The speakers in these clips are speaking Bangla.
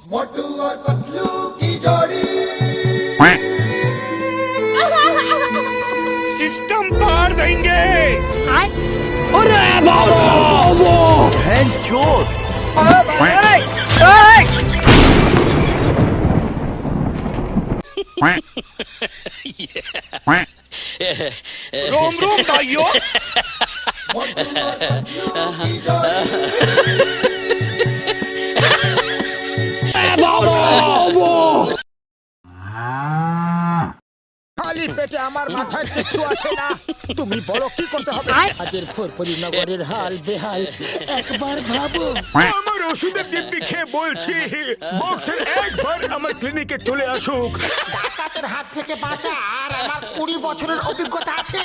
मोटू और पतलू की जोड़ी सिस्टम पार देंगे। अरे बाबू रोम रोम भाइयों। मोटू और पतलू की जोड़ी খালি পেটে আমার মাথায় কিছু আসে না। তুমি বলো কি করতে হবে? আজের ফরফরি নগরের হাল বেহাল একবার ভাবো। আমার ওষুধের দিব্যি খেয়ে বলছি বক্সের একবার আমার ক্লিনিকে চলে আসুক। ডাকাতের হাত থেকে বাঁচা আর আমার 20 বছরের অভিজ্ঞতা আছে।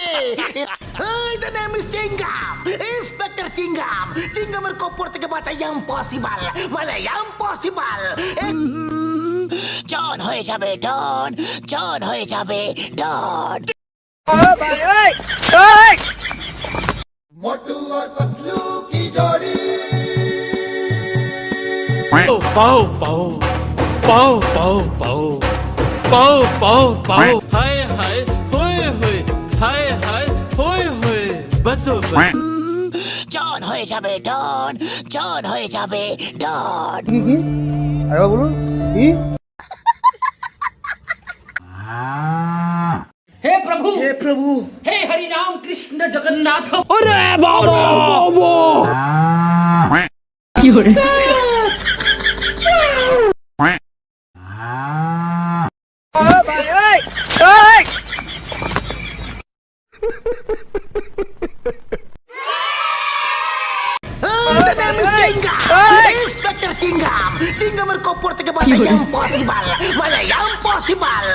এই the name is Chingam, inspector Chingam. চিঙ্গামের কপর থেকে বাঁচা ইম্পসিবল, মানে ইম্পসিবল। জন হয়ে যাবে ডন, জন হয়ে যাবে ডন। मोटू और पतलू की जोड़ी पाओ पाओ पाओ पाओ पाओ पाओ पाओ पाओ पाओ हाय हाय होए होए हाय हाय होए होए बतो জন হয়ে যাবে ডন, জন হয়ে যাবে ডন। हे प्रभु हे हरि राम कृष्ण जगन्नाथ। अरे बाबू The name is Chingam, inspector Chingam. চিঙ্গামের কপর থেকে বাঁচা ইম্পসিবল, মানে ইম্পসিবল।